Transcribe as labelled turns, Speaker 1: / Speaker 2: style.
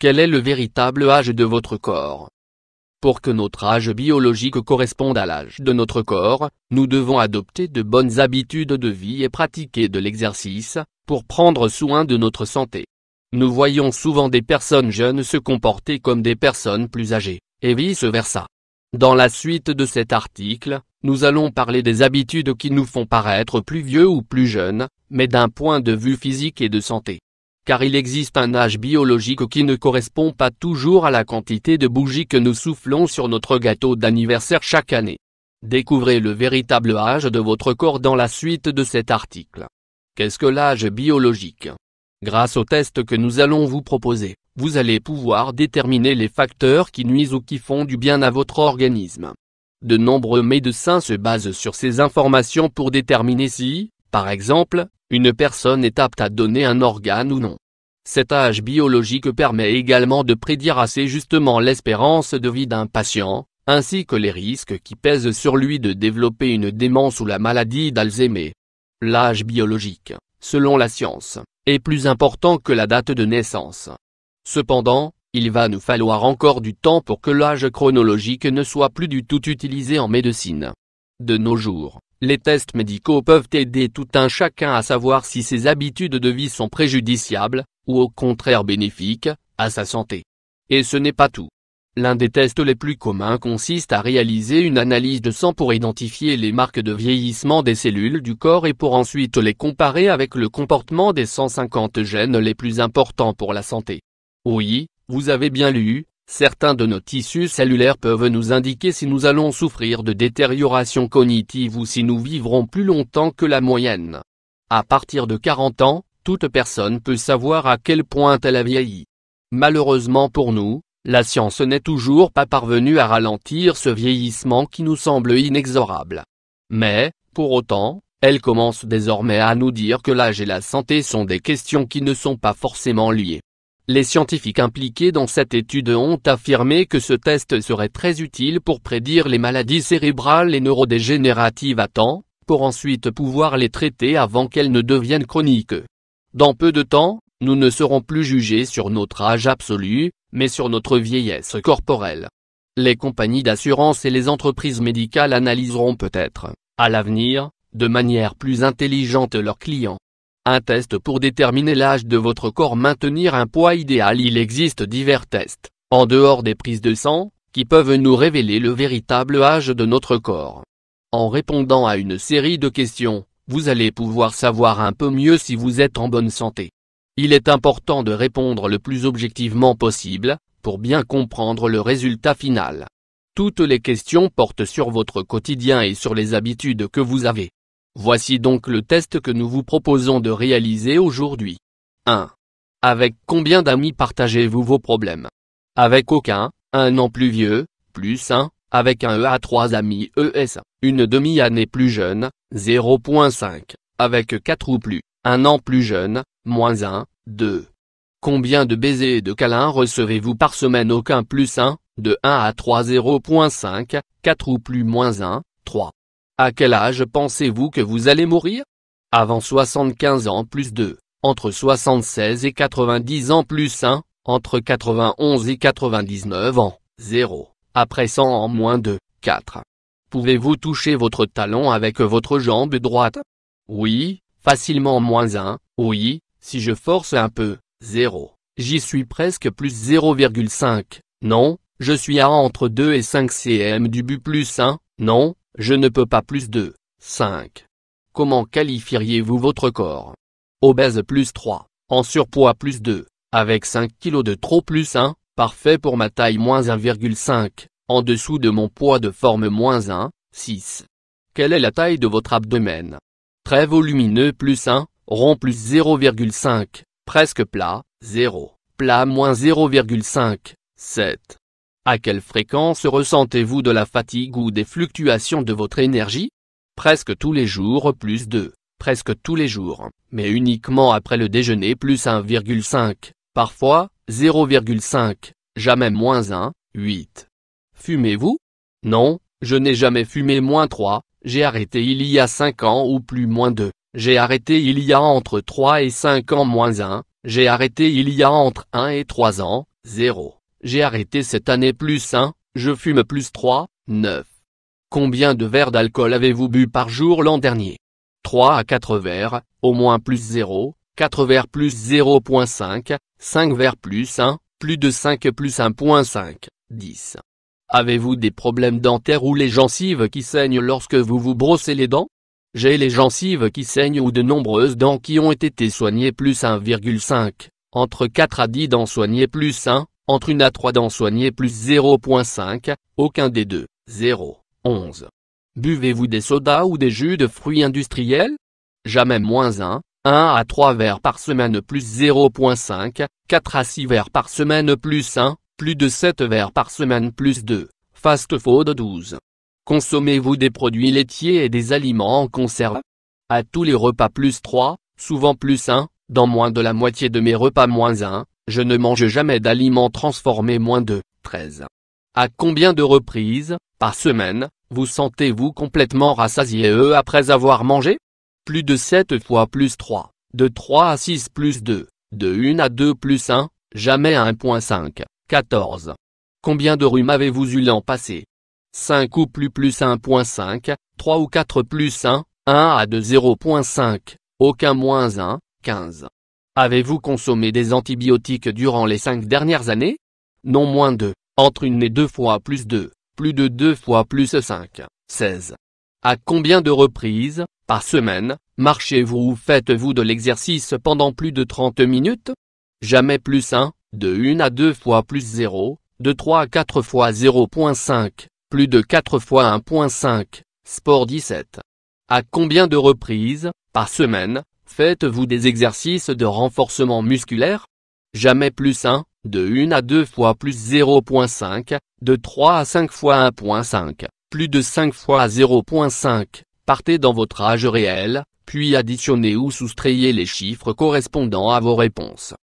Speaker 1: Quel est le véritable âge de votre corps? Pour que notre âge biologique corresponde à l'âge de notre corps, nous devons adopter de bonnes habitudes de vie et pratiquer de l'exercice, pour prendre soin de notre santé. Nous voyons souvent des personnes jeunes se comporter comme des personnes plus âgées, et vice-versa. Dans la suite de cet article, nous allons parler des habitudes qui nous font paraître plus vieux ou plus jeunes, mais d'un point de vue physique et de santé. Car il existe un âge biologique qui ne correspond pas toujours à la quantité de bougies que nous soufflons sur notre gâteau d'anniversaire chaque année. Découvrez le véritable âge de votre corps dans la suite de cet article. Qu'est-ce que l'âge biologique? Grâce au test que nous allons vous proposer, vous allez pouvoir déterminer les facteurs qui nuisent ou qui font du bien à votre organisme. De nombreux médecins se basent sur ces informations pour déterminer si, par exemple, une personne est apte à donner un organe ou non. Cet âge biologique permet également de prédire assez justement l'espérance de vie d'un patient, ainsi que les risques qui pèsent sur lui de développer une démence ou la maladie d'Alzheimer. L'âge biologique, selon la science, est plus important que la date de naissance. Cependant, il va nous falloir encore du temps pour que l'âge chronologique ne soit plus du tout utilisé en médecine. De nos jours, les tests médicaux peuvent aider tout un chacun à savoir si ses habitudes de vie sont préjudiciables, ou au contraire bénéfiques, à sa santé. Et ce n'est pas tout. L'un des tests les plus communs consiste à réaliser une analyse de sang pour identifier les marques de vieillissement des cellules du corps et pour ensuite les comparer avec le comportement des 150 gènes les plus importants pour la santé. Oui, vous avez bien lu, certains de nos tissus cellulaires peuvent nous indiquer si nous allons souffrir de détérioration cognitive ou si nous vivrons plus longtemps que la moyenne. À partir de 40 ans, toute personne peut savoir à quel point elle a vieilli. Malheureusement pour nous, la science n'est toujours pas parvenue à ralentir ce vieillissement qui nous semble inexorable. Mais, pour autant, elle commence désormais à nous dire que l'âge et la santé sont des questions qui ne sont pas forcément liées. Les scientifiques impliqués dans cette étude ont affirmé que ce test serait très utile pour prédire les maladies cérébrales et neurodégénératives à temps, pour ensuite pouvoir les traiter avant qu'elles ne deviennent chroniques. Dans peu de temps, nous ne serons plus jugés sur notre âge absolu, mais sur notre vieillesse corporelle. Les compagnies d'assurance et les entreprises médicales analyseront peut-être, à l'avenir, de manière plus intelligente leurs clients. Un test pour déterminer l'âge de votre corps. Maintenir un poids idéal. Il existe divers tests, en dehors des prises de sang, qui peuvent nous révéler le véritable âge de notre corps. En répondant à une série de questions, vous allez pouvoir savoir un peu mieux si vous êtes en bonne santé. Il est important de répondre le plus objectivement possible, pour bien comprendre le résultat final. Toutes les questions portent sur votre quotidien et sur les habitudes que vous avez. Voici donc le test que nous vous proposons de réaliser aujourd'hui. 1. Avec combien d'amis partagez-vous vos problèmes? Avec aucun, un an plus vieux, plus 1, avec un à 3 amis ES, une demi-année plus jeune, 0.5, avec 4 ou plus, un an plus jeune, moins 1, 2. Combien de baisers et de câlins recevez-vous par semaine? Aucun plus 1, de 1 à 3 0.5, 4 ou plus moins 1, 3. À quel âge pensez-vous que vous allez mourir? Avant 75 ans plus 2, entre 76 et 90 ans plus 1, entre 91 et 99 ans, 0, après 100 ans moins 2, 4. Pouvez-vous toucher votre talon avec votre jambe droite? Oui, facilement moins 1, oui, si je force un peu, 0, j'y suis presque plus 0,5, non, je suis à entre 2 et 5 cm du but plus 1, non. Je ne peux pas plus 2, 5. Comment qualifieriez-vous votre corps? Obèse plus 3, en surpoids plus 2, avec 5 kg de trop plus 1, parfait pour ma taille moins 1,5, en dessous de mon poids de forme moins 1, 6. Quelle est la taille de votre abdomen? Très volumineux plus 1, rond plus 0,5, presque plat, 0, plat moins 0,5, 7. À quelle fréquence ressentez-vous de la fatigue ou des fluctuations de votre énergie? Presque tous les jours plus 2, presque tous les jours, mais uniquement après le déjeuner plus 1,5, parfois, 0,5, jamais moins 1, 8. Fumez-vous? Non, je n'ai jamais fumé moins 3, j'ai arrêté il y a 5 ans ou plus moins 2, j'ai arrêté il y a entre 3 et 5 ans moins 1, j'ai arrêté il y a entre 1 et 3 ans, 0. J'ai arrêté cette année plus 1, je fume plus 3, 9. Combien de verres d'alcool avez-vous bu par jour l'an dernier? 3 à 4 verres, au moins plus 0, 4 verres plus 0.5, 5 verres plus 1, plus de 5 plus 1.5, 10. Avez-vous des problèmes dentaires ou les gencives qui saignent lorsque vous vous brossez les dents? J'ai les gencives qui saignent ou de nombreuses dents qui ont été soignées plus 1,5, entre 4 à 10 dents soignées plus 1, entre 1 à 3 dents soignées plus 0.5, aucun des deux, 0, 11. Buvez-vous des sodas ou des jus de fruits industriels? Jamais moins 1 à 3 verres par semaine plus 0.5, 4 à 6 verres par semaine plus 1, plus de 7 verres par semaine plus 2, fast food 12. Consommez-vous des produits laitiers et des aliments en conserve? À tous les repas plus 3, souvent plus 1, dans moins de la moitié de mes repas moins 1, je ne mange jamais d'aliments transformés moins 2, 13. À combien de reprises, par semaine, vous sentez-vous complètement rassasié après avoir mangé? Plus de 7 fois plus 3, de 3 à 6 plus 2, de 1 à 2 plus 1, jamais à 1.5, 14. Combien de rhumes avez-vous eu l'an passé? 5 ou plus 1.5, 3 ou 4 plus 1 à 2 0.5, aucun moins 1, 15. Avez-vous consommé des antibiotiques durant les 5 dernières années? Non moins 2, entre 1 et 2 fois plus 2, plus de 2 fois plus 5, 16. À combien de reprises, par semaine, marchez-vous ou faites-vous de l'exercice pendant plus de 30 minutes? Jamais plus 1, de 1 à 2 fois plus 0, de 3 à 4 fois 0.5, plus de 4 fois 1.5, sport 17. À combien de reprises, par semaine, faites-vous des exercices de renforcement musculaire? Jamais plus 1, de 1 à 2 fois plus 0.5, de 3 à 5 fois 1.5, plus de 5 fois 0.5, partez dans votre âge réel, puis additionnez ou soustrayez les chiffres correspondant à vos réponses.